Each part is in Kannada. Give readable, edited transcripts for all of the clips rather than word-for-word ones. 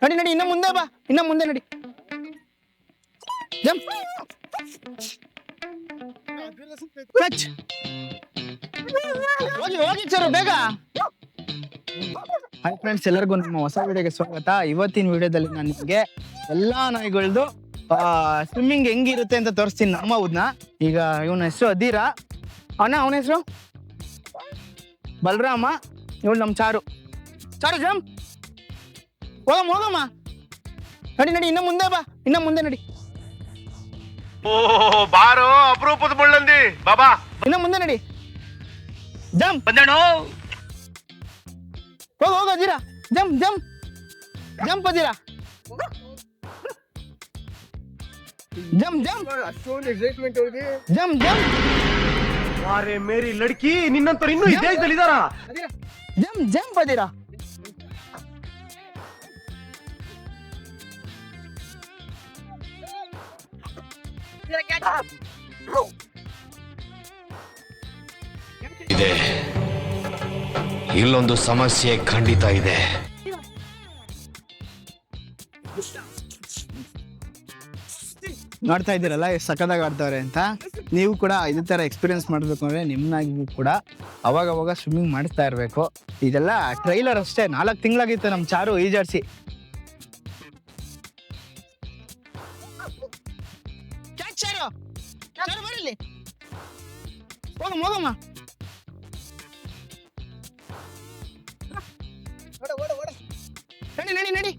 ನಡಿ ನಡಿ, ಇನ್ನ ಮುಂದೆ ಬಾ, ಇನ್ನ ಮುಂದೆ ನಡಿ. ಜಂಪ್. ಕ್ಲಚ್. ಹೋಗಿ ಸರ್ ಬೇಗ. ಹಾಯ್ ಫ್ರೆಂಡ್ಸ್, ಎಲ್ಲರಿಗೂ ನಮ್ಮ ಹೊಸ ವಿಡಿಯೋಗೆ ಸ್ವಾಗತ. ಇವತ್ತಿನ ವಿಡಿಯೋದಲ್ಲಿ ನಾನು ನಿಮಗೆ ಎಲ್ಲಾ ನಾಯಿಗಳದ್ದು ಸ್ವಿಮ್ಮಿಂಗ್ ಹೆಂಗಿರುತ್ತೆ ಅಂತ ತೋರಿಸ್ತೀನಿ ನಮ್ಮ ಊದ್ನ. ಈಗ ಇವನ ಹೆಸರು ಅಧೀರ, ಅವನ ಹೆಸರು ಬಲರಾಮ, ಇವಳು ನಮ್ಮ ಚಾರು. ಜಂಪ್. ಹೋಗಮ್ಮ. ನಡಿ ನಡಿ, ಇನ್ನ ಮುಂದೆ ಬಾ, ಇನ್ನ ಮುಂದೆ ನಡಿ. ಓ ಬಾರೋ ಅಪರೂಪದ ಮುಳ್ಳಂದಿ ಬಾಬಾ, ಇನ್ನ ಮುಂದೆ ನಡಿ. ಜಂಪ್. ಬಂದೇಣು. ಹೋಗ Adheera. Jump jump jump Adheera. Jump jump ಅಷ್ಟೊಂದು ಎಕ್ಸೈಟ್ಮೆಂಟ್ ಅವ್ರಿಗೆ. ಜಂಪ್ ಜಂಪ್ ಅರೆ ಮೇರಿ ಲಡ್ಕಿ, ನಿನ್ನಂತವ್ರು ಇನ್ನೂ ಈ ದೇಶದಲ್ಲಿ ಇದಾರ? Jump jump Adheera. ಇದೆ, ಇಲ್ಲೊಂದು ಸಮಸ್ಯೆ ಖಂಡಿತ ಇದೆ. ನೋಡ್ತಾ ಇದ್ದೀರಲ್ಲ ಎಷ್ಟು ಸಖತ್ತಾಗಿ ಆಡ್ತಾವ್ರೆ ಅಂತ. ನೀವು ಕೂಡ ಇದೇ ಥರ ಎಕ್ಸ್ಪೀರಿಯನ್ಸ್ ಮಾಡಬೇಕು ಅಂದರೆ ನಿಮ್ಮನ್ನಾಗಿ ಕೂಡ ಅವಾಗ ಸ್ವಿಮ್ಮಿಂಗ್ ಮಾಡಿಸ್ತಾ ಇರಬೇಕು. ಇದೆಲ್ಲ ಟ್ರೈಲರ್ ಅಷ್ಟೇ. 4 ತಿಂಗಳಾಗಿತ್ತು ನಮ್ಮ ಚಾರು ಈಜಾಡ್ಸಿ. ಬರಲಿ, ಹೋಗಮ್ಮ. ನಡಿ ನಡಿ.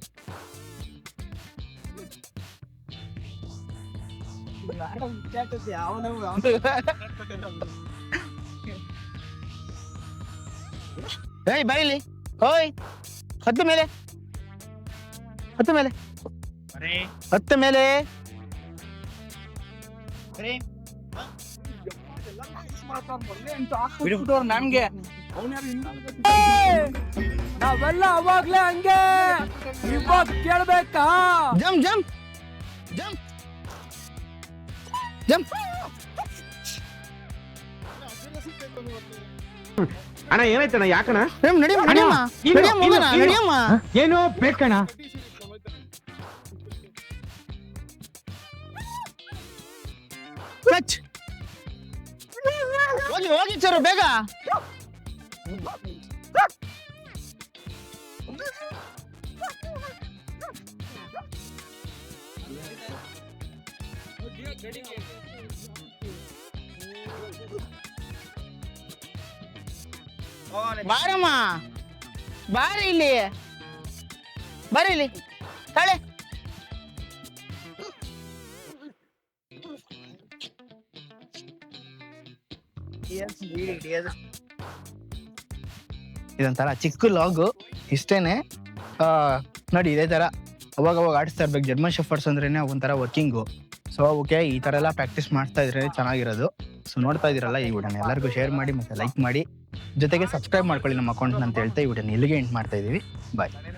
ಏಯ್ ಬರೀಲಿ, ಓಯ್ ಹತ್ತು ಮೇಲೆ. ನಮ್ಗೆ ನಾವೆಲ್ಲ ಅವಾಗ್ಲೇ ಹಂಗೆ, ಇವಾಗ ಕೇಳ್ಬೇಕಾ? Jump jump jump jump. ಅಣ್ಣ ಏನಾಯ್ತಣ್ಣ? ಯಾಕಣ್ಣ? ನಡಿಯಮ್ಮ. ಏನು ಬೇಕಣ್ಣ? ಕ್ಲಚ್. ಹೋಗಿ ಸರ್ ಬೇಗ. ಬಾರಮ್ಮ, ಬಾರಿ ಇಲ್ಲಿ, ತಾಳೆ. ಇದೊಂಥರ ಚಿಕ್ಕ ಲಾಗು, ಇಷ್ಟೇನೆ. ನೋಡಿ ಇದೇ ತರ ಅವಾಗ ಆಡಿಸ್ತಾ ಇರ್ಬೇಕು. ಜರ್ಮನ್ ಶೆಫರ್ಡ್ಸ್ ಅಂದ್ರೇನೆ ಒಂಥರ ವರ್ಕಿಂಗು. ಸೊ ಓಕೆ, ಈ ತರ ಎಲ್ಲ ಪ್ರಾಕ್ಟೀಸ್ ಮಾಡ್ತಾ ಇದ್ರೆ ಚೆನ್ನಾಗಿರೋದು. ಸೊ ನೋಡ್ತಾ ಇದೀರಲ್ಲ, ಈ ವಿಡಿಯೋನ ಎಲ್ಲರಿಗೂ ಶೇರ್ ಮಾಡಿ ಮತ್ತೆ ಲೈಕ್ ಮಾಡಿ, ಜೊತೆಗೆ ಸಬ್ಸ್ಕ್ರೈಬ್ ಮಾಡ್ಕೊಳ್ಳಿ ನಮ್ಮ ಅಕೌಂಟ್ ಅಂತ ಹೇಳ್ತಾ ಈ ವಿಡಿಯೋನ ಇಲ್ಲಿಗೆ ಎಂಡ್ ಮಾಡ್ತಾ ಇದೀವಿ. ಬಾಯ್.